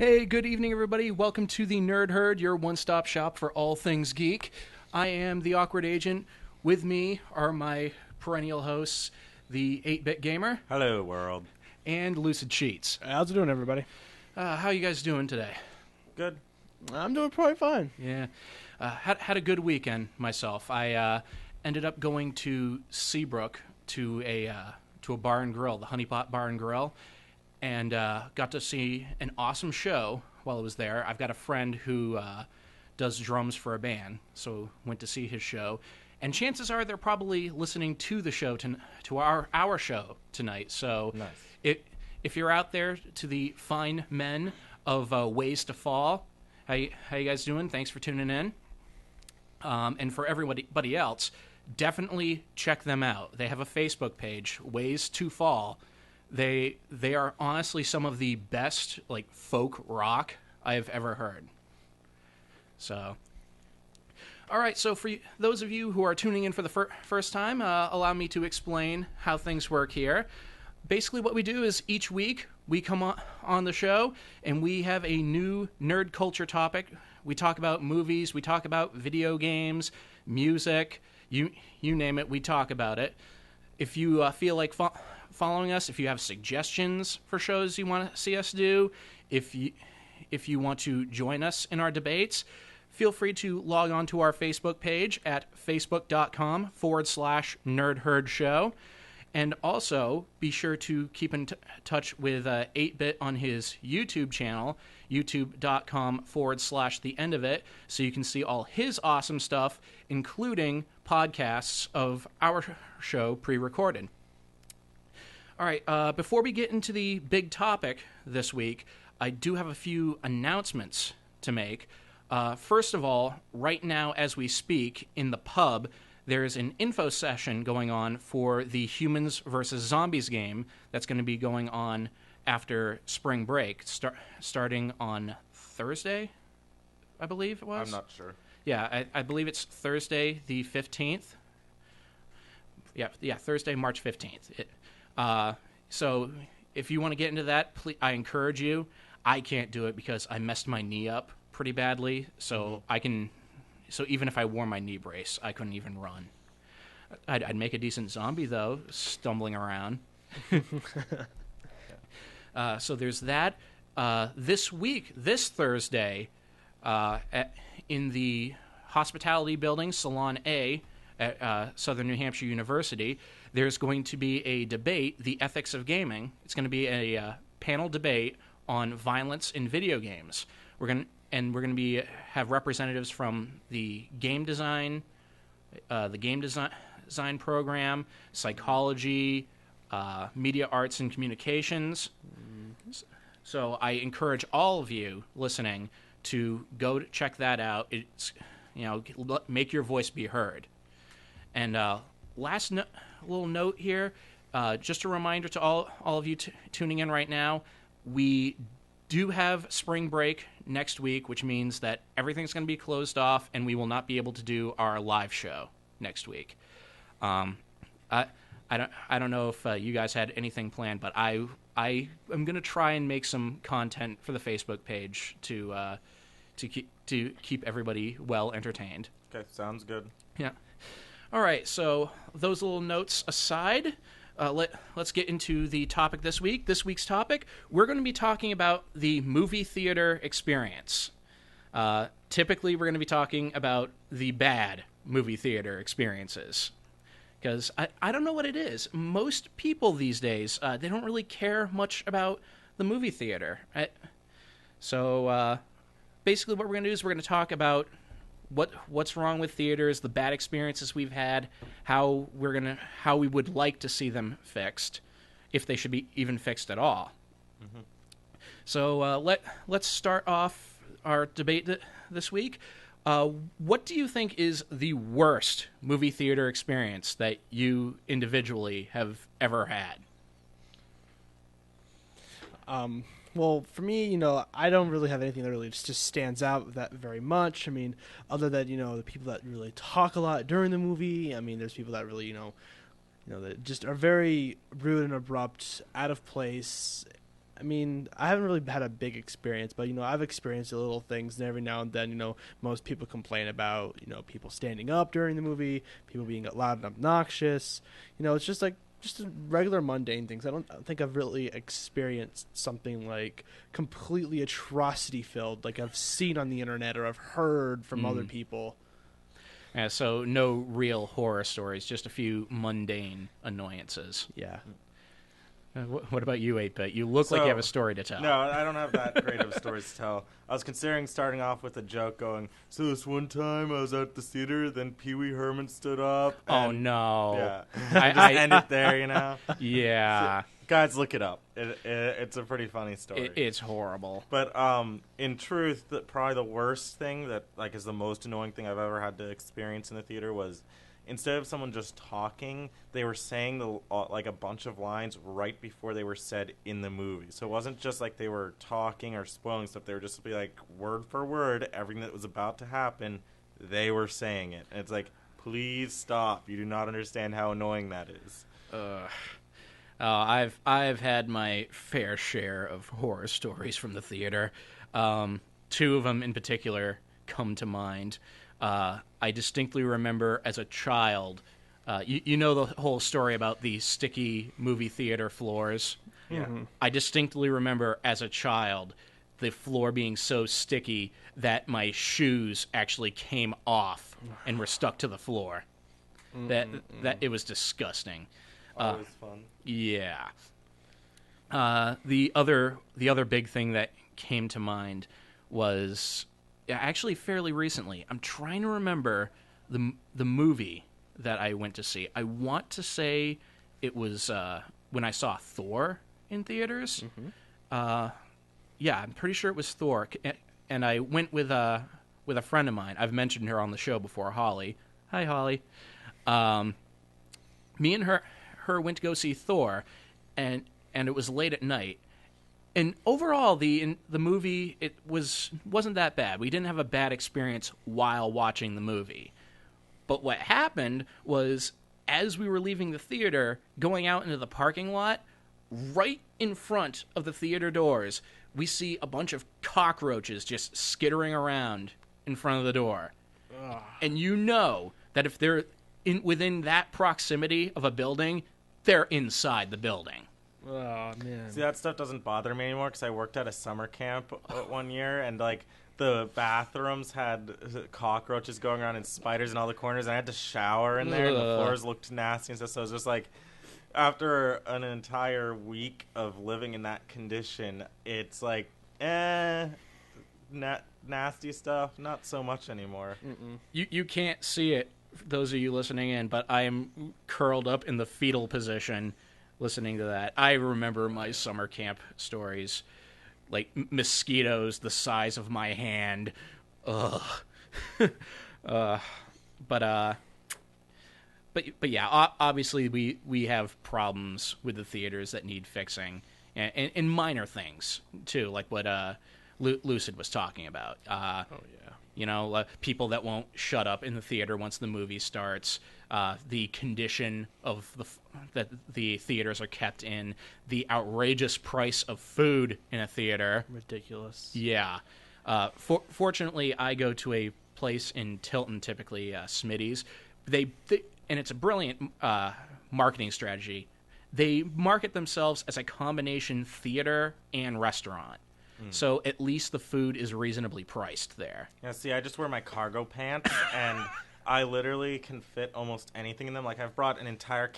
Hey, good evening, everybody. Welcome to the Nerd Herd, your one-stop shop for all things geek. I am the Awkward Agent. With me are my perennial hosts, the 8-Bit Gamer. Hello, world. And Lucid Cheats. How's it doing, everybody? How you guys doing today? Good. I'm doing probably fine. Yeah. Had a good weekend myself. I ended up going to Seabrook to a bar and grill, the Honey Pot Bar and Grill, and got to see an awesome show while I was there. I've got a friend who does drums for a band, so went to see his show. And chances are they're probably listening to the show, to our show tonight. So nice. If you're out there, to the fine men of Ways to Fall, how you guys doing? Thanks for tuning in. And for everybody else, definitely check them out. They have a Facebook page, Ways to Fall. They are honestly some of the best folk rock I have ever heard. So, all right. So for those of you who are tuning in for the first time, allow me to explain how things work here. Basically, what we do is each week we come on the show and we have a new nerd culture topic. We talk about movies, we talk about video games, music, you name it, we talk about it. If you feel like following us, if you have suggestions for shows you want to see us do, if you want to join us in our debates, feel free to log on to our Facebook page at facebook.com/nerdherdshow. And also, be sure to keep in touch with 8-Bit on his YouTube channel, youtube.com/theendofit, so you can see all his awesome stuff, including podcasts of our show pre-recorded. All right, before we get into the big topic this week, I do have a few announcements to make. First of all, right now as we speak, in the pub, there's an info session going on for the Humans vs. Zombies game that's going to be going on after spring break, starting on Thursday, I believe it was. I'm not sure. Yeah, I believe it's Thursday the 15th. Yeah, Thursday, March 15th. So if you want to get into that, please, I encourage you. I can't do it because I messed my knee up pretty badly, so So even if I wore my knee brace, I couldn't even run. I'd make a decent zombie, though, stumbling around. So there's that. This week, this Thursday, in the Hospitality Building, Salon A, at Southern New Hampshire University, there's going to be a debate, The Ethics of Gaming. It's going to be a panel debate on violence in video games. We're going to have representatives from the game design program, psychology, media arts and communications. So I encourage all of you listening to go check that out. It's make your voice be heard. And last little note here, just a reminder to all of you tuning in right now, we do have spring break next week, which means that everything's going to be closed off and we will not be able to do our live show next week. I don't know if you guys had anything planned, but I am going to try and make some content for the Facebook page to keep everybody well entertained. Okay, sounds good. Yeah. All right, so those little notes aside, let's get into the topic this week. This week's topic, we're going to be talking about the movie theater experience. Typically, we're going to be talking about the bad movie theater experiences. Because I don't know what it is. Most people these days, they don't really care much about the movie theater. So basically what we're going to do is we're going to talk about what's wrong with theaters, the bad experiences we've had, how we would like to see them fixed, if they should be even fixed at all. Mm-hmm. So let's start off our debate this week. What do you think is the worst movie theater experience that you individually have ever had? Well, for me, I don't really have anything that really just stands out that very much. I mean, other than, the people that really talk a lot during the movie. I mean, there's people that really, that just are very rude and abrupt, out of place, I mean, I haven't really had a big experience, but I've experienced the little things, and every now and then, most people complain about, people standing up during the movie, people being loud and obnoxious. It's just like just regular mundane things. I don't think I've really experienced something like completely atrocity filled, like I've seen on the internet or I've heard from other people. So no real horror stories, just a few mundane annoyances. Yeah. What about you, 8-Bit? You look like you have a story to tell. No, I don't have that great of stories to tell. I was considering starting off with a joke going, so this one time I was at the theater, then Pee Wee Herman stood up. Oh, no. Yeah. I Just end it there, Yeah. So, guys, look it up. It's a pretty funny story. It's horrible. But in truth, probably the worst thing that is the most annoying thing I've ever had to experience in the theater was instead of someone just talking, they were saying a bunch of lines right before they were said in the movie. So it wasn't just like they were talking or spoiling stuff. They were just like word for word, everything that was about to happen, they were saying it. And it's like, please stop. You do not understand how annoying that is. I've had my fair share of horror stories from the theater. Two of them in particular come to mind. I distinctly remember as a child, you know the whole story about the sticky movie theater floors? Yeah. Mm-hmm. I distinctly remember as a child the floor being so sticky that my shoes actually came off and were stuck to the floor. That it was disgusting. Always fun. Yeah. The other big thing that came to mind was actually fairly recently. I'm trying to remember the movie that I went to see. I want to say it was when I saw Thor in theaters. Yeah, I'm pretty sure it was Thor, and I went with a friend of mine. I've mentioned her on the show before, Holly. Hi, Holly. Me and her went to go see Thor, and it was late at night. And overall, the movie wasn't that bad. We didn't have a bad experience while watching the movie. But what happened was, as we were leaving the theater, going out into the parking lot, right in front of the theater doors, we see a bunch of cockroaches just skittering around in front of the door. Ugh. And you know that if they're within that proximity of a building, they're inside the building. Oh, man. See, that stuff doesn't bother me anymore because I worked at a summer camp one year, and the bathrooms had cockroaches going around and spiders in all the corners, and I had to shower in there, and the floors looked nasty and stuff. So it was just like, after an entire week of living in that condition, it's like, nasty stuff, not so much anymore. You can't see it, those of you listening in, but I am curled up in the fetal position listening to that. I remember my summer camp stories, like mosquitoes the size of my hand. Ugh. But yeah, obviously we have problems with the theaters that need fixing, and minor things too, like what Lucid was talking about. Oh yeah. People that won't shut up in the theater once the movie starts, the condition of that the theaters are kept in, the outrageous price of food in a theater. Ridiculous. Yeah. Fortunately, I go to a place in Tilton, typically Smitty's. They and it's a brilliant marketing strategy. They market themselves as a combination theater and restaurant. So at least the food is reasonably priced there. Yeah, see, I just wear my cargo pants, and I literally can fit almost anything in them. Like, I've brought an entire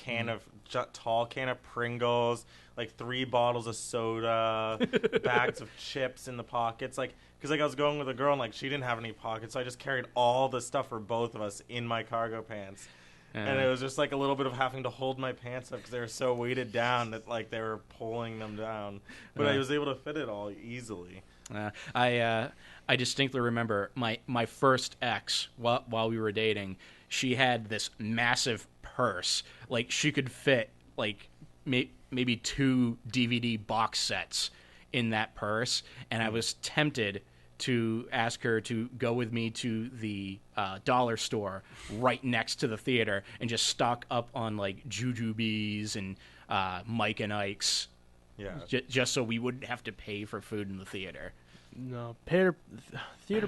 tall can of Pringles, 3 bottles of soda, bags of chips in the pockets. Because I was going with a girl, and she didn't have any pockets, so I just carried all the stuff for both of us in my cargo pants. And it was just a little bit of having to hold my pants up because they were so weighted down that they were pulling them down. But I was able to fit it all easily. I distinctly remember my first ex while we were dating. She had this massive purse. She could fit maybe 2 DVD box sets in that purse, and I was tempted to ask her to go with me to the dollar store right next to the theater and just stock up on Jujubes and Mike and Ike's Yeah. just so we wouldn't have to pay for food in the theater. No, theater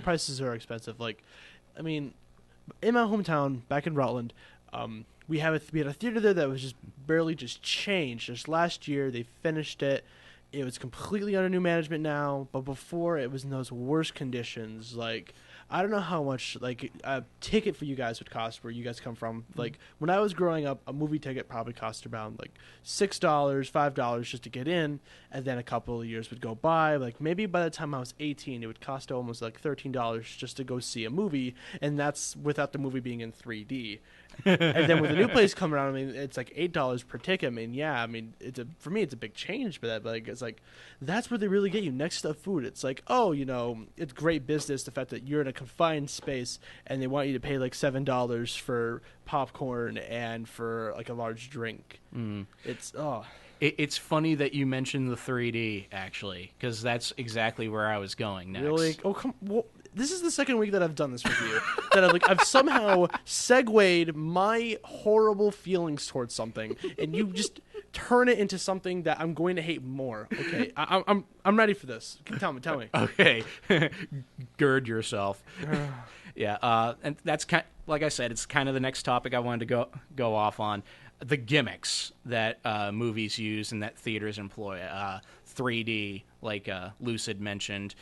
prices are expensive. Like, I mean, in my hometown, back in Rutland, we had a theater there that was just barely just changed. Just last year, they finished it. It was completely under new management now, but before it was in those worst conditions. Like, I don't know how much like a ticket for you guys would cost where you guys come from. Like when I was growing up, a movie ticket probably cost around like $6, $5 just to get in, and then a couple of years would go by. Like maybe by the time I was 18, it would cost almost like $13 just to go see a movie, and that's without the movie being in 3D. And then with the new place coming around, I mean, it's like $8 per ticket. I mean, yeah, I mean, for me, it's a big change for that. But like, it's like that's where they really get you next to food. It's like, oh, you know, it's great business. The fact that you're in a confined space and they want you to pay like $7 for popcorn and for like a large drink. It's funny that you mentioned the 3D actually, because that's exactly where I was going next. Really? Oh, come. Well, this is the second week that I've done this with you. That I've somehow segued my horrible feelings towards something, and you just turn it into something that I'm going to hate more. Okay, I'm ready for this. Tell me. Okay, gird yourself. Yeah, and that's like I said, it's kind of the next topic I wanted to go off on. The gimmicks that movies use and that theaters employ. 3D, like Lucid mentioned.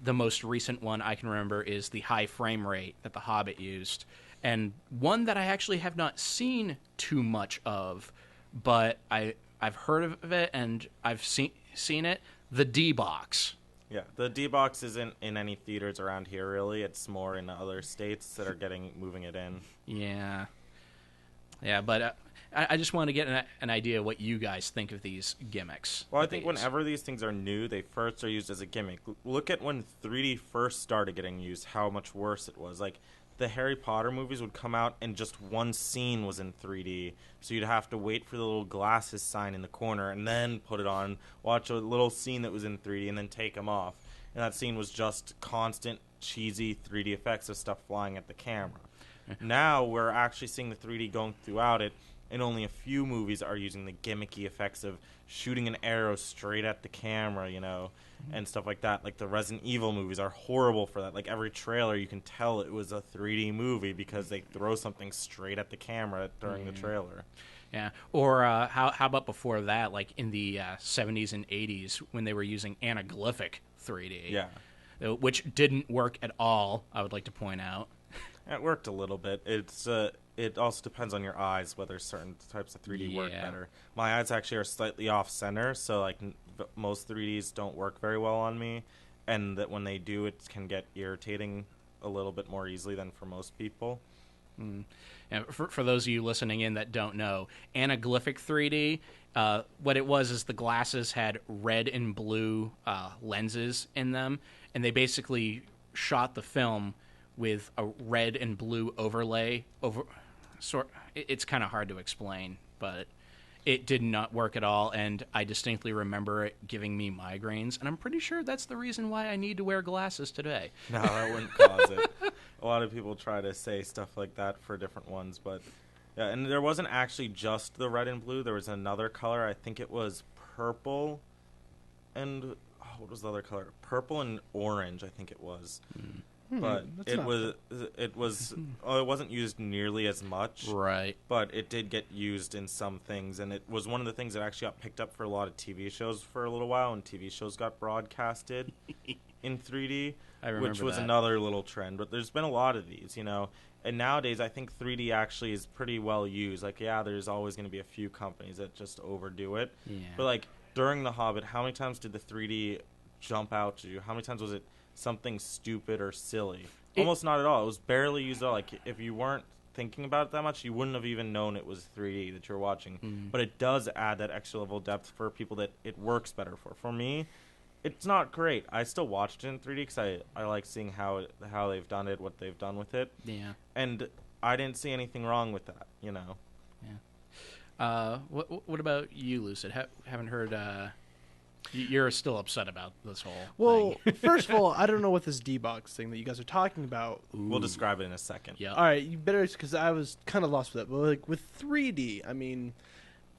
The most recent one I can remember is the high frame rate that The Hobbit used. And one that I actually have not seen too much of, but I've heard of it and I've seen it, the D-Box. Yeah, the D-Box isn't in any theaters around here, really. It's more in other states that are moving it in. Yeah. Yeah, but I just want to get an idea of what you guys think of these gimmicks. Well, I think whenever these things are new, they first are used as a gimmick. Look at when 3D first started getting used, how much worse it was. Like, the Harry Potter movies would come out and just one scene was in 3D. So you'd have to wait for the little glasses sign in the corner and then put it on, watch a little scene that was in 3D, and then take them off. And that scene was just constant, cheesy 3D effects of stuff flying at the camera. Now we're actually seeing the 3D going throughout it, and only a few movies are using the gimmicky effects of shooting an arrow straight at the camera, you know, and stuff like that. Like the Resident Evil movies are horrible for that. Like every trailer, you can tell it was a 3D movie because they throw something straight at the camera during the trailer. Yeah, or how about before that, like in the 70s and 80s when they were using anaglyphic 3D. Yeah. Which didn't work at all, I would like to point out. It worked a little bit. It also depends on your eyes whether certain types of 3D work better. My eyes actually are slightly off center, so like most 3Ds don't work very well on me, and that when they do, it can get irritating a little bit more easily than for most people. And for those of you listening in that don't know, anaglyphic 3D, what it was is the glasses had red and blue lenses in them, and they basically shot the film with a red and blue overlay over. It's kind of hard to explain, but it did not work at all, and I distinctly remember it giving me migraines, and I'm pretty sure that's the reason why I need to wear glasses today. No, that wouldn't cause it. A lot of people try to say stuff like that for different ones, but yeah, and there wasn't actually just the red and blue. There was another color. I think it was purple, and what was the other color? Purple and orange, I think it was. But it wasn't used nearly as much. Right. But it did get used in some things, and it was one of the things that actually got picked up for a lot of TV shows for a little while, and TV shows got broadcasted in 3D, which was another little trend. But there's been a lot of these, you know. And nowadays, I think 3D actually is pretty well used. Like, yeah, there's always going to be a few companies that just overdo it. Yeah. But, like, during The Hobbit, how many times did the 3D jump out to you? How many times was it something stupid or silly? Almost not at all. It was barely used at all. Like, if you weren't thinking about it that much, you wouldn't have even known it was 3D that you're watching. But it does add that extra level of depth for people that it works better for. For me, it's not great. I still watched it in 3D because I like seeing how they've done it, what they've done with it. Yeah. And I didn't see anything wrong with that, you know. Yeah. What about you, Lucid? Haven't heard... You're still upset about this whole thing. First of all, I don't know what this D-Box thing that you guys are talking about. We'll describe it in a second. Yeah. All right, you better, because I was kind of lost with that. But like with 3D, I mean,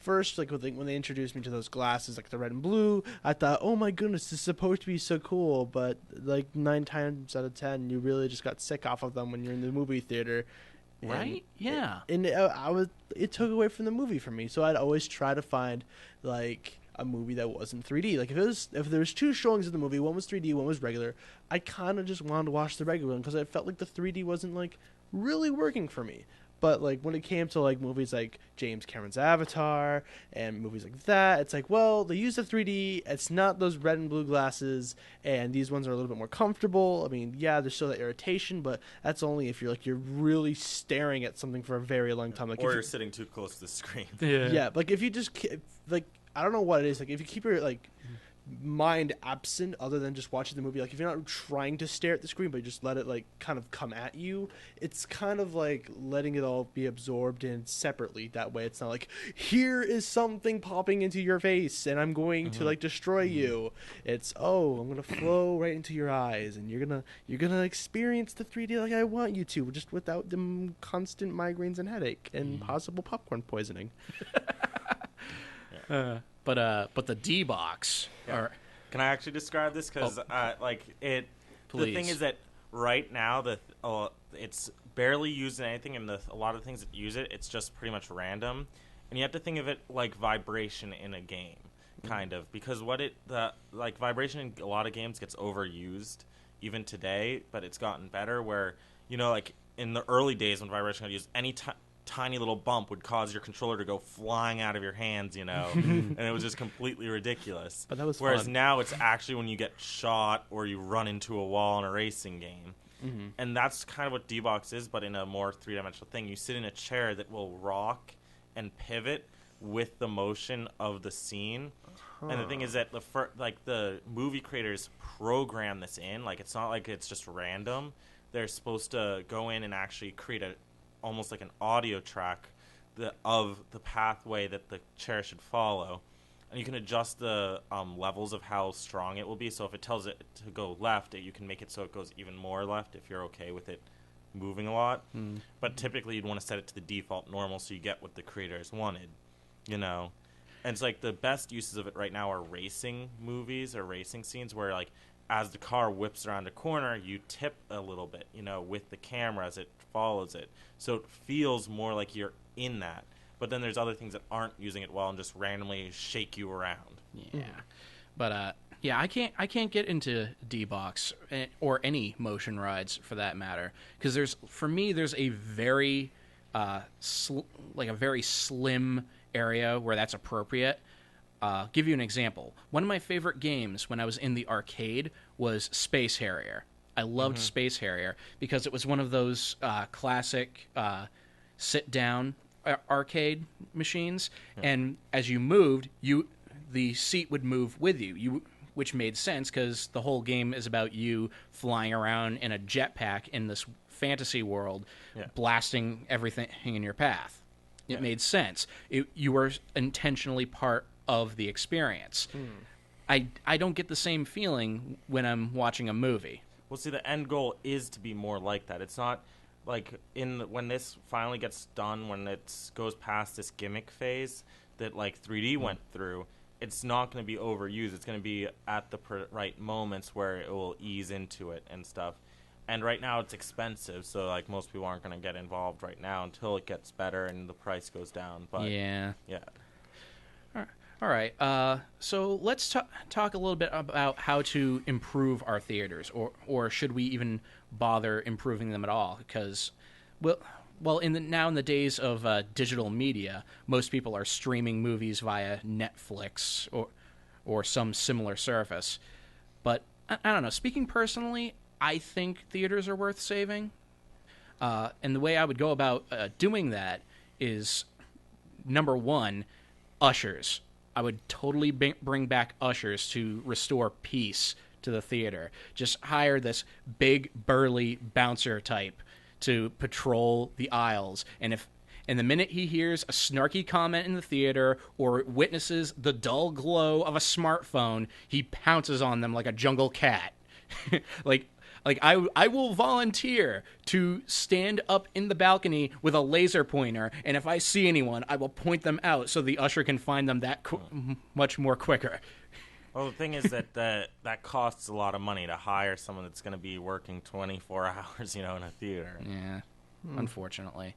first, like when they introduced me to those glasses, like the red and blue, I thought, oh my goodness, this is supposed to be so cool. But like 9 times out of 10, you really just got sick off of them when you're in the movie theater. Right? Yeah. It took away from the movie for me. So I'd always try to find like a movie that wasn't 3D. Like if there was 2 showings of the movie, one was 3D, one was regular, I kind of just wanted to watch the regular one because I felt like the 3D wasn't like really working for me. But like when it came to like movies like James Cameron's Avatar and movies like that, it's like, well, they use the 3D. It's not those red and blue glasses, and these ones are a little bit more comfortable. I mean, yeah, there's still that irritation, but that's only if you're really staring at something for a very long time. Like or you're sitting too close to the screen. Yeah, like if you just like I don't know what it is. Like if you keep your like mind absent other than just watching the movie, like if you're not trying to stare at the screen but you just let it like kind of come at you, it's kind of like letting it all be absorbed in separately. That way it's not like, here is something popping into your face and I'm going to like destroy you. It's, oh, I'm gonna flow right into your eyes and you're gonna experience the 3D like I want you to, just without the constant migraines and headache and possible popcorn poisoning. But the D box. Yeah. Can I actually describe this? Because the thing is that right now it's barely used in anything, and a lot of things that use it, it's just pretty much random, and you have to think of it like vibration in a game, kind of, because vibration in a lot of games gets overused even today, but it's gotten better. Where like in the early days when vibration got used, any tiny little bump would cause your controller to go flying out of your hands, and it was just completely ridiculous. But that was Whereas fun. now it's actually when you get shot or you run into a wall in a racing game. And that's kind of what D-Box is, but in a more three-dimensional thing. You sit in a chair that will rock and pivot with the motion of the scene. And the thing is that the movie creators program this in. Like, it's not like it's just random. They're supposed to go in and actually create almost like an audio track of the pathway that the chair should follow, and you can adjust the levels of how strong it will be. So if it tells it to go left, you can make it so it goes even more left if you're okay with it moving a lot. But typically you'd want to set it to the default normal so you get what the creators wanted, And it's like the best uses of it right now are racing movies or racing scenes where, like, as the car whips around a corner, you tip a little bit, with the camera as it follows it. So it feels more like you're in that. But then there's other things that aren't using it well and just randomly shake you around. Yeah. But I can't get into D-Box or any motion rides for that matter, because there's a very a very slim area where that's appropriate. Give you an example. One of my favorite games when I was in the arcade was Space Harrier. I loved Space Harrier because it was one of those classic sit-down arcade machines, and as you moved, the seat would move with you, which made sense because the whole game is about you flying around in a jetpack in this fantasy world, blasting everything in your path. It made sense. You were intentionally part of the experience. I don't get the same feeling when I'm watching a movie. Well, see, the end goal is to be more like that. It's not like when this finally gets done, when it goes past this gimmick phase that like 3D went through, it's not going to be overused. It's going to be at the right moments where it will ease into it and stuff. And right now it's expensive, so like most people aren't going to get involved right now until it gets better and the price goes down. But yeah. All right. So let's talk a little bit about how to improve our theaters, or should we even bother improving them at all? Because, well, in the days of digital media, most people are streaming movies via Netflix or some similar service. But I don't know. Speaking personally, I think theaters are worth saving. And the way I would go about doing that is, number one, ushers. I would totally bring back ushers to restore peace to the theater. Just hire this big, burly bouncer type to patrol the aisles. And the minute he hears a snarky comment in the theater or witnesses the dull glow of a smartphone, he pounces on them like a jungle cat. Like, Like, I will volunteer to stand up in the balcony with a laser pointer, and if I see anyone, I will point them out so the usher can find them much more quicker. Well, the thing is that costs a lot of money to hire someone that's going to be working 24 hours, in a theater. Yeah, unfortunately.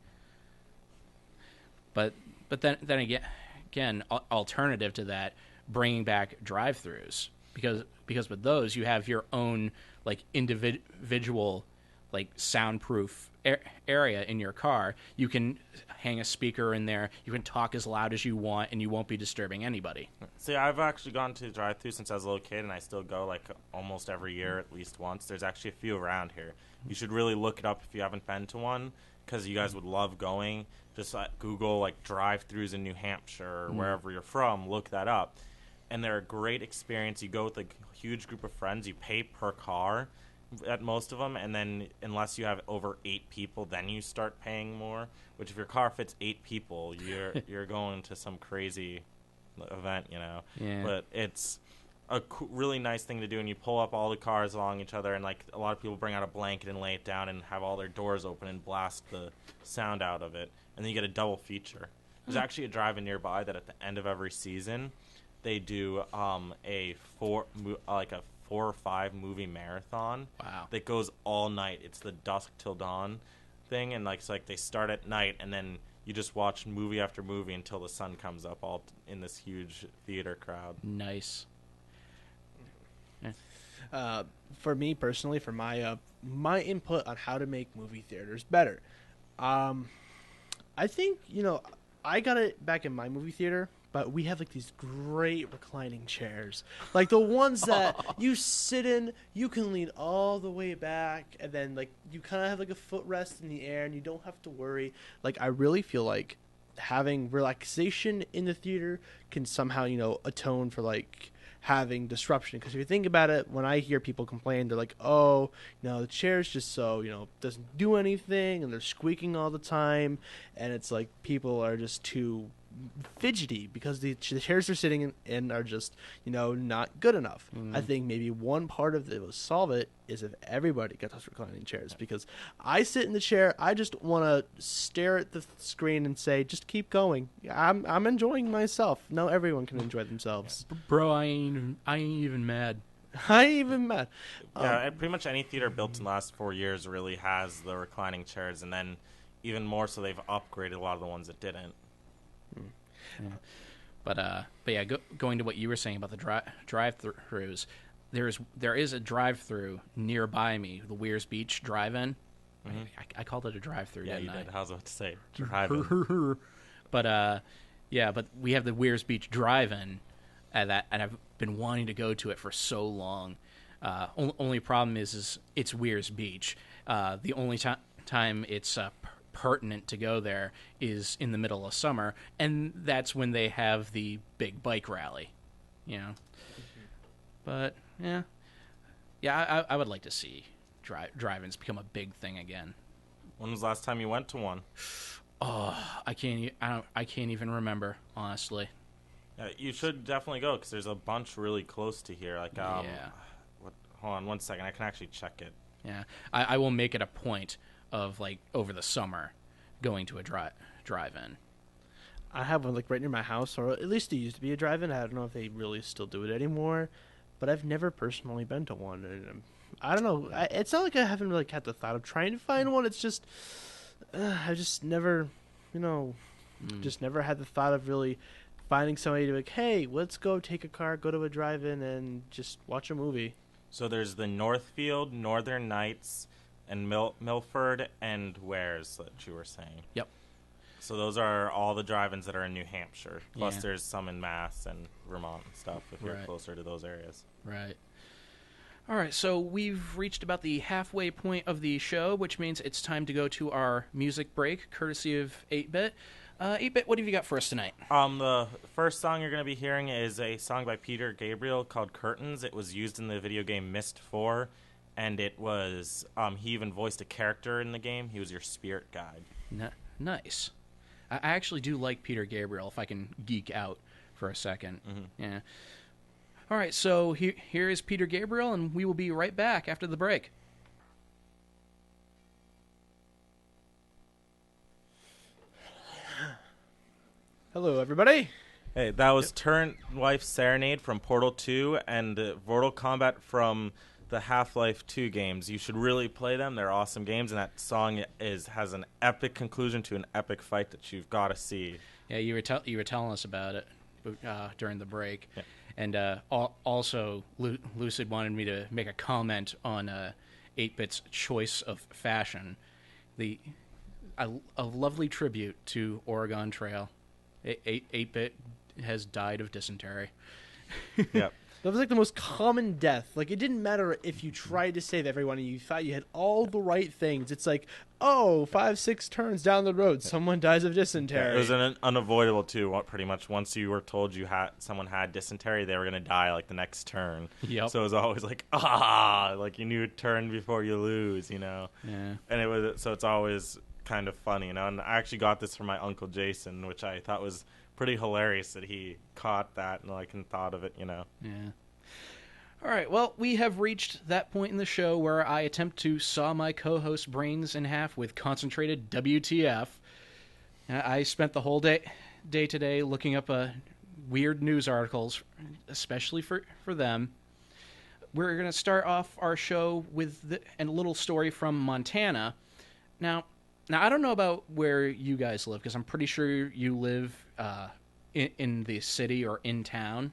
But then again, alternative to that, bringing back drive-thrus, because with those you have your own like individual like soundproof area in your car. You can hang a speaker in there. You can talk as loud as you want, and you won't be disturbing anybody. See, I've actually gone to drive-thru since I was a little kid, and I still go like almost every year at least once. There's actually a few around here. You should really look it up if you haven't been to one, because you guys would love going. Just Google like drive-thrus in New Hampshire or wherever you're from. Look that up, and they're a great experience. You go with a huge group of friends. You pay per car at most of them, and then unless you have over 8 people, then you start paying more. Which if your car fits 8 people, you're going to some crazy event, Yeah. But it's a really nice thing to do, and you pull up all the cars along each other, and like a lot of people bring out a blanket and lay it down and have all their doors open and blast the sound out of it, and then you get a double feature. There's actually a drive-in nearby that at the end of every season they do a 4 or 5 movie marathon. Wow. That goes all night. It's the dusk till dawn thing, and it's like they start at night, and then you just watch movie after movie until the sun comes up, all in this huge theater crowd. Nice. For me personally, for my input on how to make movie theaters better, I think I got it back in my movie theater. But we have like these great reclining chairs, like the ones that you sit in, you can lean all the way back, and then like you kind of have like a footrest in the air, and you don't have to worry. Like I really feel like having relaxation in the theater can somehow atone for like having disruption. Because if you think about it, when I hear people complain, they're like, oh, the chair's just so doesn't do anything, and they're squeaking all the time, and it's like people are just too fidgety because the chairs they're sitting in are just not good enough. I think maybe one part of it will solve it is if everybody got those reclining chairs, because I sit in the chair, I just want to stare at the screen and say, just keep going. I'm enjoying myself. No, everyone can enjoy themselves. Bro, I ain't even mad. I ain't even mad. Yeah, pretty much any theater built in the last 4 years really has the reclining chairs, and then even more so they've upgraded a lot of the ones that didn't. Yeah. But yeah, going to what you were saying about the drive-thrus, there is a drive-thru nearby me, the Weirs Beach Drive-In. Mm-hmm. I called it a drive-thru. Yeah, didn't you did. I I was about to say drive-in. But but we have the Weirs Beach Drive-In, and I've been wanting to go to it for so long. Only problem is it's Weirs Beach. The only time it's pertinent to go there is in the middle of summer, and that's when they have the big bike rally, But yeah, I would like to see drive-ins become a big thing again. When was the last time you went to one? Oh, I can't even remember, honestly. You should definitely go, because there's a bunch really close to here. Like hold on one second, I can actually check it. Yeah, I will make it a point of like over the summer going to a drive-in. I have one like right near my house, or at least it used to be a drive-in. I don't know if they really still do it anymore, but I've never personally been to one. And I don't know. It's not like I haven't really had the thought of trying to find one. It's just I just never, just never had the thought of really finding somebody to be like, hey, let's go take a car, go to a drive-in, and just watch a movie. So there's the Northfield, Northern Nights, and Milford and Weirs that you were saying. Yep. So those are all the drive-ins that are in New Hampshire. Plus Yeah. there's some in Mass and Vermont and stuff if you're Right. closer to those areas. Right. All right, so we've reached about the halfway point of the show, which means it's time to go to our music break, courtesy of 8-Bit. 8-Bit, what have you got for us tonight? The first song you're going to be hearing is a song by Peter Gabriel called Curtains. It was used in the video game Myst 4, and it was, he even voiced a character in the game. He was your spirit guide. Nice. I actually do like Peter Gabriel, if I can geek out for a second. Mm-hmm. Yeah. All right, so here is Peter Gabriel, and we will be right back after the break. Hello, everybody. Hey, that was Turn Wife Serenade from Portal 2 and Mortal Kombat from the Half-Life 2 games. You should really play them. They're awesome games, and that song has an epic conclusion to an epic fight that you've got to see. Yeah, you were telling us about it during the break. Yeah. And also, Lucid wanted me to make a comment on 8-Bit's choice of fashion. A lovely tribute to Oregon Trail. 8-Bit has died of dysentery. Yep. That was like the most common death. Like, it didn't matter if you tried to save everyone and you thought you had all the right things. It's like, 5-6 turns down the road, someone dies of dysentery. Yeah, it was unavoidable, too, pretty much. Once you were told someone had dysentery, they were going to die, like, the next turn. Yep. So it was always like, like you knew turn before you lose, Yeah. And so it's always kind of funny, And I actually got this from my Uncle Jason, which I thought was pretty hilarious that he caught that and thought of it, Yeah. All right, well, we have reached that point in the show where I attempt to saw my co-host's brains in half with concentrated WTF. I spent the whole day today looking up weird news articles, especially for them. We're going to start off our show with a little story from Montana. Now, I don't know about where you guys live, because I'm pretty sure you live in the city or in town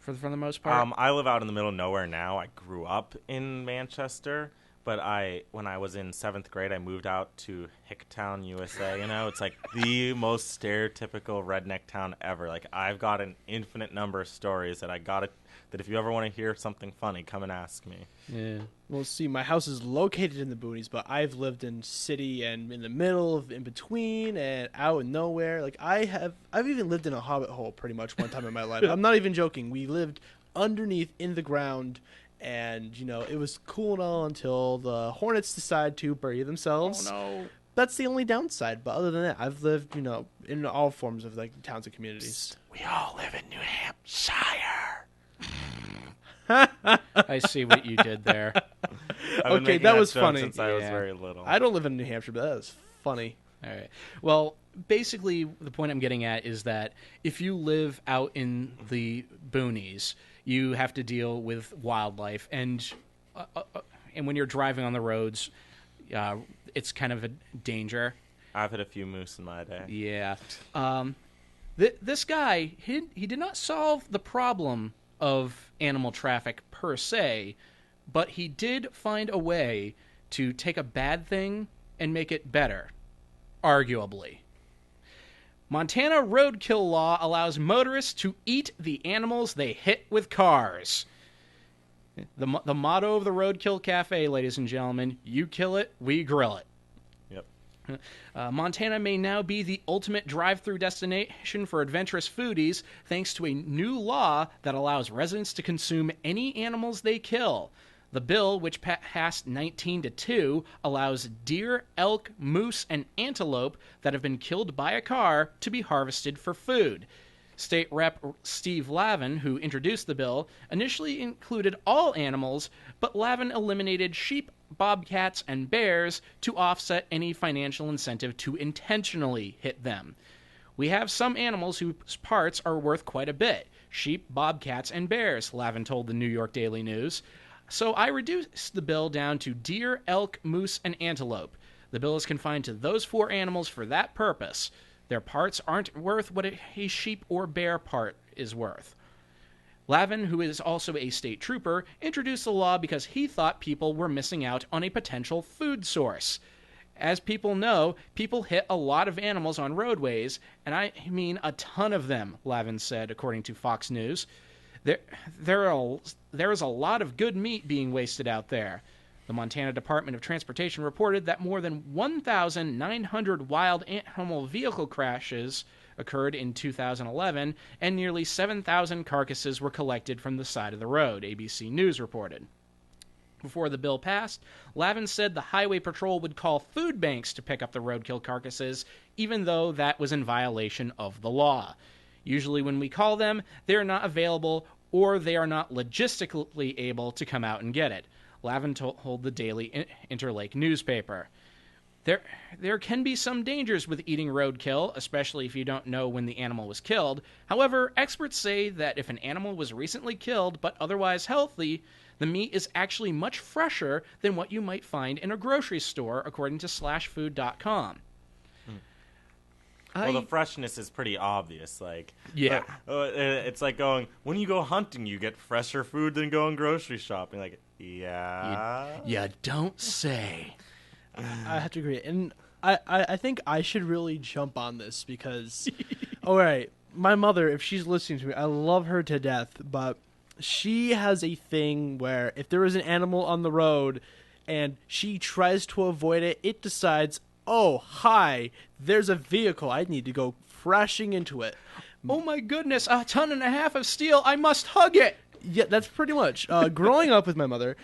for the most part. I live out in the middle of nowhere now. I grew up in Manchester, but when I was in 7th grade, I moved out to Hicktown, USA. It's like the most stereotypical redneck town ever. Like, I've got an infinite number of stories that that if you ever want to hear something funny, come and ask me. Yeah. Well, see, my house is located in the boonies, but I've lived in city and in the middle of in between and out in nowhere. Like, I've even lived in a hobbit hole pretty much one time in my life. I'm not even joking. We lived underneath in the ground, and it was cool and all until the Hornets decide to bury themselves. Oh no. That's the only downside. But other than that, I've lived, in all forms of like towns and communities. We all live in New Hampshire. I see what you did there. Okay, that was funny. Since I was very little. I don't live in New Hampshire, but that is funny. All right. Well, basically, the point I'm getting at is that if you live out in the boonies, you have to deal with wildlife, and when you're driving on the roads, it's kind of a danger. I've hit a few moose in my day. Yeah. This guy, he did not solve the problem of animal traffic per se, but he did find a way to take a bad thing and make it better, arguably. Montana roadkill law allows motorists to eat the animals they hit with cars. The motto of the Roadkill Cafe, ladies and gentlemen, you kill it, we grill it. Yep. Montana may now be the ultimate drive-through destination for adventurous foodies thanks to a new law that allows residents to consume any animals they kill. The bill, which passed 19-2, allows deer, elk, moose, and antelope that have been killed by a car to be harvested for food. State Rep. Steve Lavin, who introduced the bill, initially included all animals, but Lavin eliminated sheep, bobcats, and bears to offset any financial incentive to intentionally hit them. We have some animals whose parts are worth quite a bit. Sheep, bobcats, and bears, Lavin told the New York Daily News. So I reduced the bill down to deer, elk, moose, and antelope. The bill is confined to those 4 animals for that purpose. Their parts aren't worth what a sheep or bear part is worth. Lavin, who is also a state trooper, introduced the law because he thought people were missing out on a potential food source. As people know, people hit a lot of animals on roadways, and I mean a ton of them, Lavin said, according to Fox News. There is a lot of good meat being wasted out there. The Montana Department of Transportation reported that more than 1,900 wild animal vehicle crashes occurred in 2011, and nearly 7,000 carcasses were collected from the side of the road, ABC News reported. Before the bill passed, Lavin said the Highway Patrol would call food banks to pick up the roadkill carcasses, even though that was in violation of the law. Usually when we call them, they are not available or they are not logistically able to come out and get it, Lavin told the Daily Interlake newspaper. There can be some dangers with eating roadkill, especially if you don't know when the animal was killed. However, experts say that if an animal was recently killed but otherwise healthy, the meat is actually much fresher than what you might find in a grocery store, according to slashfood.com. Well, the freshness is pretty obvious. Like, Yeah. it's like going, when you go hunting, you get fresher food than going grocery shopping. Like, yeah. You don't say. I have to agree. And I think I should really jump on this because, all right, my mother, if she's listening to me, I love her to death, but she has a thing where if there is an animal on the road and she tries to avoid it, it decides, oh, hi, there's a vehicle. I need to go crashing into it. Oh my goodness, 1.5 tons of steel. I must hug it. Yeah, that's pretty much. Growing up with my mother,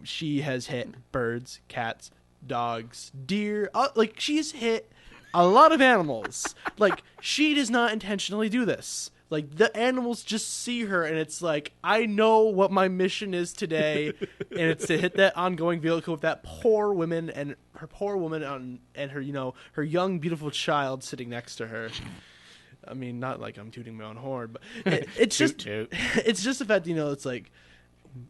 she has hit birds, cats, dogs, deer. Like, she's hit a lot of animals. Like, she does not intentionally do this. Like, the animals just see her, and it's like, I know what my mission is today, and it's to hit that ongoing vehicle with that poor woman and her, her young, beautiful child sitting next to her. I mean, not like I'm tooting my own horn, but it's just, Toot. it's just the fact, it's like,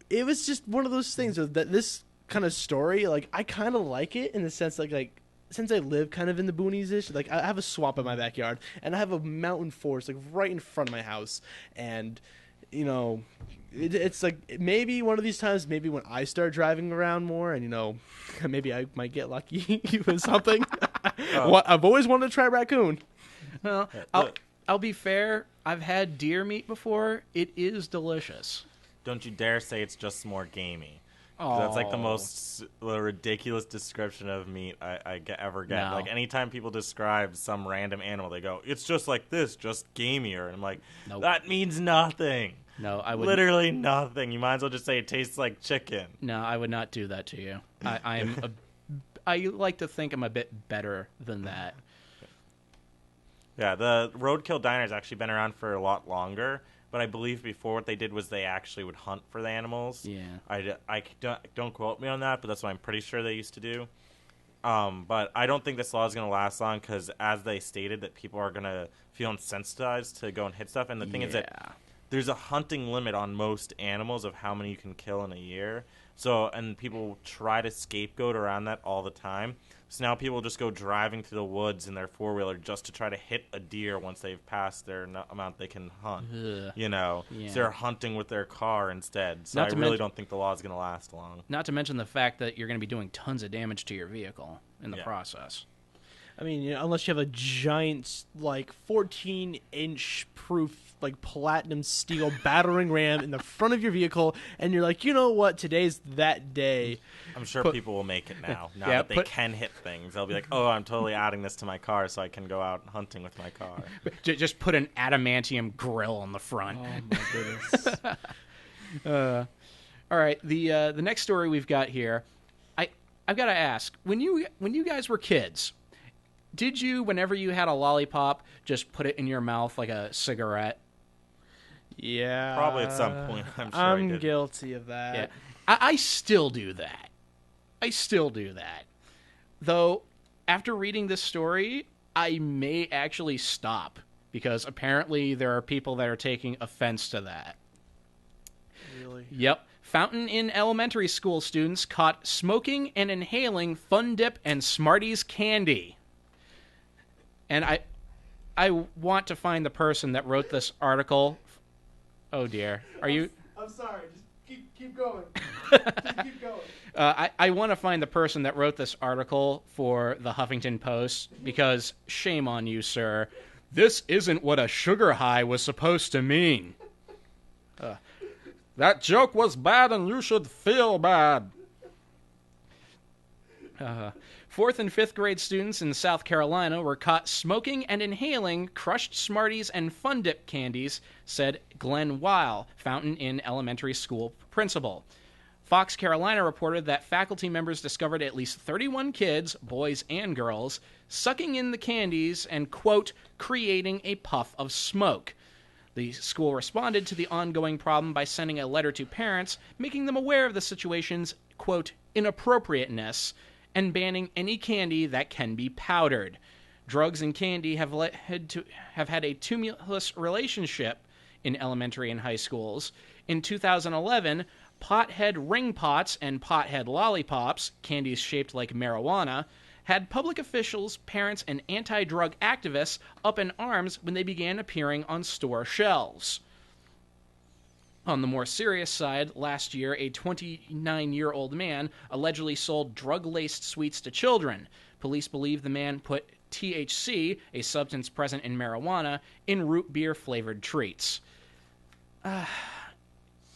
it was just one of those things that this kind of story, like, I kind of like it in the sense like since I live kind of in the boonies-ish, like, I have a swamp in my backyard, and I have a mountain forest, like, right in front of my house, and, it's like, maybe one of these times, maybe when I start driving around more, and, maybe I might get lucky with something. I've always wanted to try raccoon. Well, I'll be fair. I've had deer meat before. It is delicious. Don't you dare say it's just more gamey. That's like the most ridiculous description of meat I ever get. No. Like, anytime people describe some random animal, they go, it's just like this, just gamier. And I'm like, Nope. That means nothing. No, I would Literally nothing. You might as well just say it tastes like chicken. No, I would not do that to you. I like to think I'm a bit better than that. Yeah, the roadkill diner has actually been around for a lot longer. But I believe before what they did was they actually would hunt for the animals. Yeah. I don't quote me on that, but that's what I'm pretty sure they used to do. But I don't think this law is going to last long because, as they stated, that people are going to feel insensitized to go and hit stuff. And the thing is that there's a hunting limit on most animals of how many you can kill in a year. So, and people try to scapegoat around that all the time. So now people just go driving through the woods in their four-wheeler just to try to hit a deer once they've passed their amount they can hunt. Ugh. Yeah. So they're hunting with their car instead. So I really don't think the law is going to last long. Not to mention the fact that you're going to be doing tons of damage to your vehicle in the process. I mean, unless you have a giant, like, 14-inch proof, like, platinum steel battering ram in the front of your vehicle, and you're like, you know what, today's that day. I'm sure people will make it now that they can hit things. They'll be like, oh, I'm totally adding this to my car so I can go out hunting with my car. Just put an adamantium grill on the front. Oh, my goodness. All right, the next story we've got here, I've got to ask, when you guys were kids, did you, whenever you had a lollipop, just put it in your mouth like a cigarette? Yeah. Probably at some point, I'm sure I did. Guilty of that. Yeah. I still do that. Though, after reading this story, I may actually stop, because apparently there are people that are taking offense to that. Really? Yep. Fountain Inn Elementary School students caught smoking and inhaling Fun Dip and Smarties candy. And I want to find the person that wrote this article. Oh dear. Are you? I'm sorry. Just keep going. Just keep going. I want to find the person that wrote this article for the Huffington Post, because shame on you, sir. This isn't what a sugar high was supposed to mean. That joke was bad and you should feel bad. 4th and 5th grade students in South Carolina were caught smoking and inhaling crushed Smarties and Fun Dip candies, said Glenn Weil, Fountain Inn Elementary School principal. Fox Carolina reported that faculty members discovered at least 31 kids, boys and girls, sucking in the candies and, quote, creating a puff of smoke. The school responded to the ongoing problem by sending a letter to parents, making them aware of the situation's, quote, inappropriateness, and banning any candy that can be powdered. Drugs and candy have had a tumultuous relationship in elementary and high schools. In 2011, pothead ring pots and pothead lollipops, candies shaped like marijuana, had public officials, parents, and anti-drug activists up in arms when they began appearing on store shelves. On the more serious side, last year, a 29-year-old man allegedly sold drug-laced sweets to children. Police believe the man put THC, a substance present in marijuana, in root beer-flavored treats.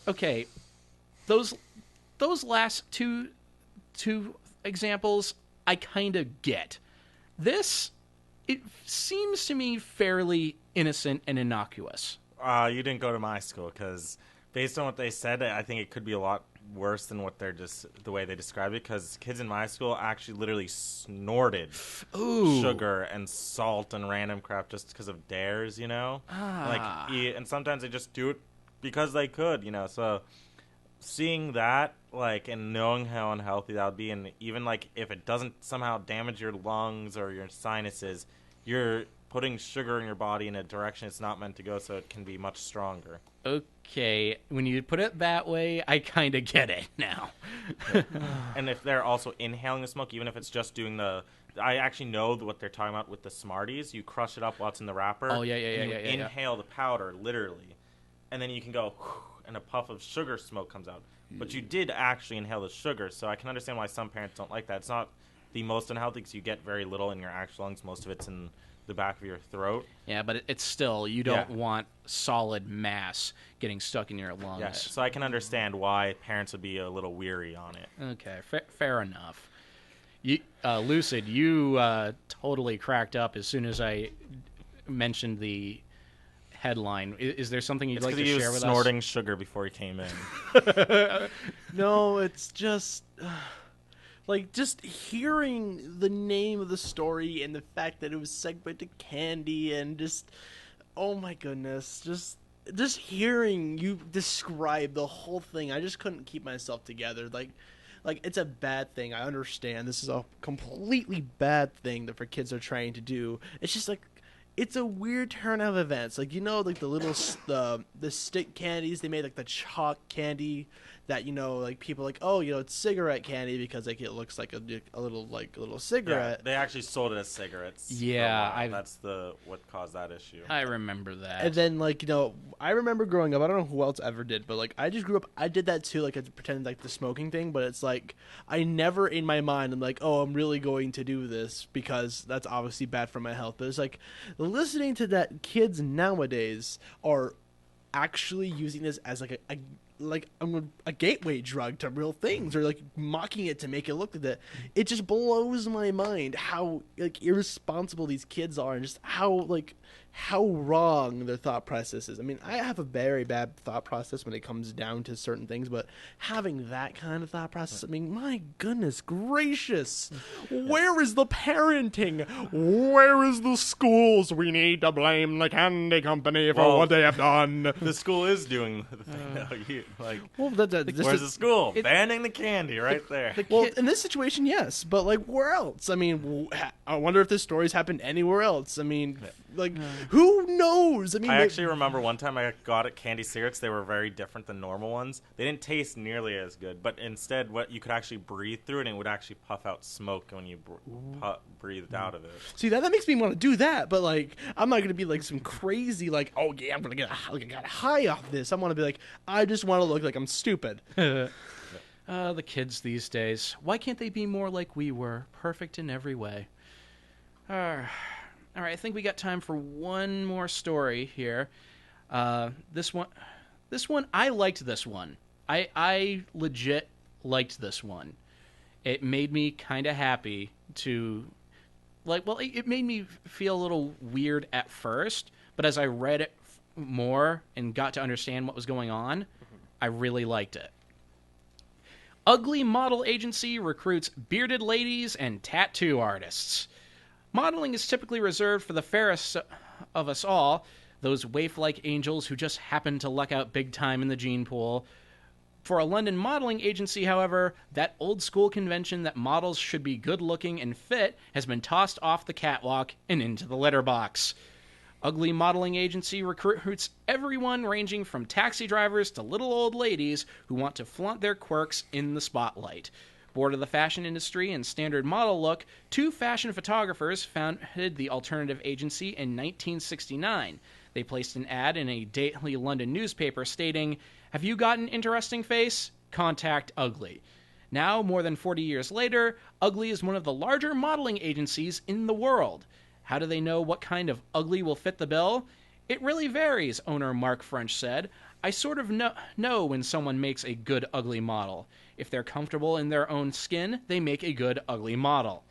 Okay, those last two examples I kind of get. This, it seems to me fairly innocent and innocuous. You didn't go to my school, because based on what they said, I think it could be a lot worse than what the way they described it, because kids in my school actually literally snorted sugar and salt and random crap just because of dares, you know? And sometimes they just do it because they could, you know? So seeing that, like, and knowing how unhealthy that would be, and even, like, if it doesn't somehow damage your lungs or your sinuses, you're putting sugar in your body in a direction it's not meant to go, so it can be much stronger. Okay, when you put it that way, I kind of get it now. And if they're also inhaling the smoke, even if it's just doing I actually know what they're talking about with the Smarties. You crush it up while it's in the wrapper. Oh, yeah. Inhale the powder, literally. And then you can go, and a puff of sugar smoke comes out. But you did actually inhale the sugar, so I can understand why some parents don't like that. It's not the most unhealthy, because you get very little in your actual lungs. Most of it's in the back of your throat. Yeah, but it's still, you don't want solid mass getting stuck in your lungs. Yeah, so I can understand why parents would be a little weary on it. Okay, fair enough. Lucid, you totally cracked up as soon as I mentioned the headline. Is there something you'd like to share with us? Snorting sugar before he came in. No, it's just... like, just hearing the name of the story and the fact that it was segued to candy and just... oh my goodness. Just hearing you describe the whole thing, I just couldn't keep myself together. Like, it's a bad thing. I understand. This is a completely bad thing that for kids are trying to do. It's just like... it's a weird turn of events. Like, you know, like the little, the stick candies, they made like the chalk candy that, you know, like people like, oh, you know, it's cigarette candy because like it looks like a little cigarette. Yeah, they actually sold it as cigarettes. Yeah. That's what caused that issue. I remember that. And then, like, you know, I remember growing up, I don't know who else ever did, but like I just grew up, I did that too, like I pretended like the smoking thing, but it's like, I never in my mind, I'm like, oh, I'm really going to do this because that's obviously bad for my health. But it's like, listening to that kids nowadays are actually using this as like a gateway drug to real things, or like mocking it to make it look like that. It just blows my mind how like irresponsible these kids are, and just how wrong their thought process is. I mean, I have a very bad thought process when it comes down to certain things, but having that kind of thought process, I mean, my goodness gracious, where is the parenting? Where is the schools? We need to blame the candy company for what they have done. The school is doing the thing. Well, where's the school? Banning the candy right there. Well, in this situation, yes, but like where else? I mean, I wonder if this story's happened anywhere else. I mean, like, who knows? I mean, I actually remember one time I got at candy cigarettes. They were very different than normal ones. They didn't taste nearly as good, but instead, what you could actually breathe through it, and it would actually puff out smoke when you breathed out of it. See, that makes me want to do that, but like, I'm not gonna be like some crazy like, oh yeah, I'm gonna get high off this. I want to be like, I just want to look like I'm stupid. The kids these days, why can't they be more like we were, perfect in every way? All right, I think we got time for one more story here. This one, I liked this one. I legit liked this one. It made me kind of happy to, it made me feel a little weird at first, but as I read it more and got to understand what was going on, I really liked it. Ugly model agency recruits bearded ladies and tattoo artists. Modeling is typically reserved for the fairest of us all, those waif-like angels who just happen to luck out big time in the gene pool. For a London modeling agency, however, that old-school convention that models should be good-looking and fit has been tossed off the catwalk and into the litter box. Ugly Modeling Agency recruits everyone ranging from taxi drivers to little old ladies who want to flaunt their quirks in the spotlight. Bored of the fashion industry and standard model look, two fashion photographers founded the alternative agency in 1969. They placed an ad in a daily London newspaper stating, "Have you got an interesting face? Contact Ugly." Now, more than 40 years later, Ugly is one of the larger modeling agencies in the world. How do they know what kind of ugly will fit the bill? It really varies, owner Mark French said. I sort of know when someone makes a good ugly model. If they're comfortable in their own skin, they make a good ugly model.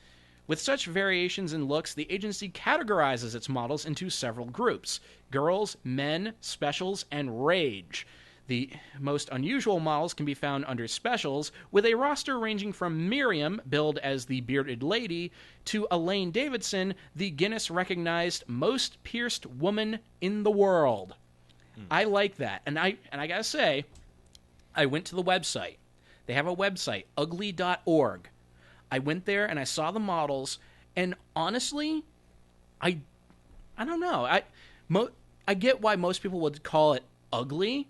With such variations in looks, the agency categorizes its models into several groups: girls, men, specials, and rage. The most unusual models can be found under specials, with a roster ranging from Miriam, billed as the bearded lady, to Elaine Davidson, the Guinness-recognized most pierced woman in the world. I like that. And I gotta say, I went to the website. They have a website, ugly.org. I went there and I saw the models, and honestly, I don't know. I get why most people would call it ugly,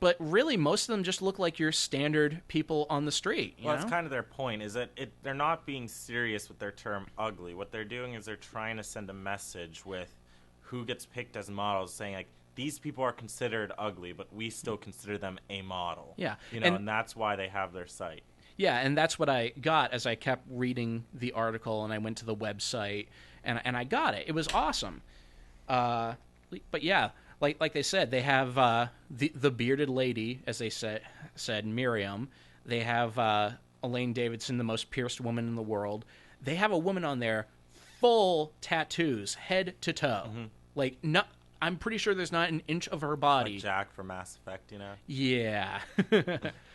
but really most of them just look like your standard people on the street. Well, that's kind of their point, is that they're not being serious with their term ugly. What they're doing is they're trying to send a message with who gets picked as models, saying, like, these people are considered ugly, but we still consider them a model. Yeah. And that's why they have their site. Yeah, and that's what I got as I kept reading the article, and I went to the website, and I got it. It was awesome. But yeah, like they said, they have the bearded lady, as they said, Miriam. They have Elaine Davidson, the most pierced woman in the world. They have a woman on there, full tattoos, head to toe. Mm-hmm. Like, I'm pretty sure there's not an inch of her body. Like Jack from Mass Effect, you know? Yeah.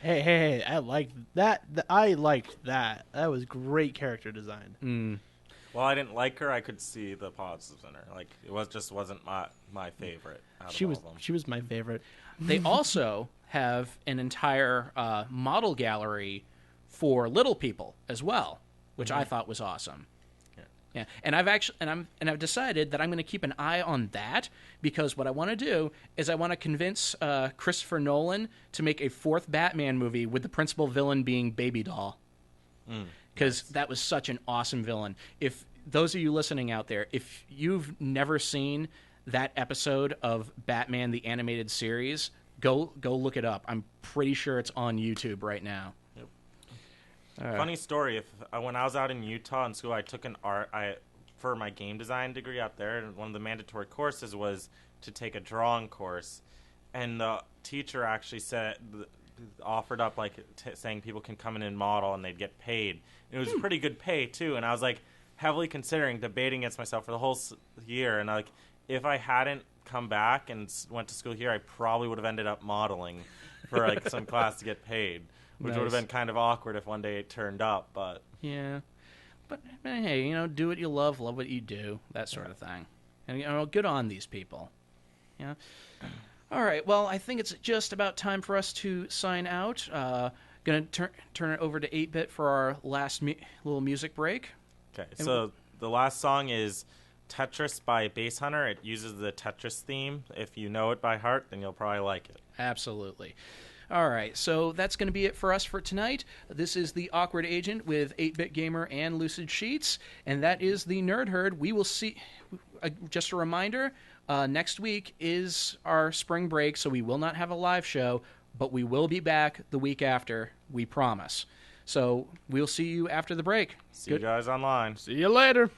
Hey, I liked that. I liked that. That was great character design. Well, I didn't like her. I could see the positives in her. Like, it wasn't my favorite out of all of them. She was my favorite. They also have an entire model gallery for little people as well, which I thought was awesome. Yeah, and I've decided that I'm going to keep an eye on that, because what I want to do is I want to convince Christopher Nolan to make a fourth Batman movie with the principal villain being Baby Doll, because that was such an awesome villain. If those of you listening out there, if you've never seen that episode of Batman the Animated Series, go look it up. I'm pretty sure it's on YouTube right now. Funny story. When I was out in Utah in school, I took an art for my game design degree out there, and one of the mandatory courses was to take a drawing course. And the teacher actually offered up saying people can come in and model and they'd get paid. And it was pretty good pay too. And I was like heavily considering debating against myself for the whole year. And if I hadn't come back and went to school here, I probably would have ended up modeling for some class to get paid. Which would have been kind of awkward if one day it turned up, but... Yeah. But, hey, do what you love what you do, that sort of thing. And, good on these people. Yeah. All right, well, I think it's just about time for us to sign out. Going to turn it over to 8-Bit for our last little music break. Okay, so the last song is Tetris by Bass Hunter. It uses the Tetris theme. If you know it by heart, then you'll probably like it. Absolutely. All right, so that's going to be it for us for tonight. This is the Awkward Agent with 8-Bit Gamer and Lucid Sheets, and that is the Nerd Herd. We will see, just a reminder, next week is our spring break, so we will not have a live show, but we will be back the week after, we promise. So we'll see you after the break. See you guys online. See you later.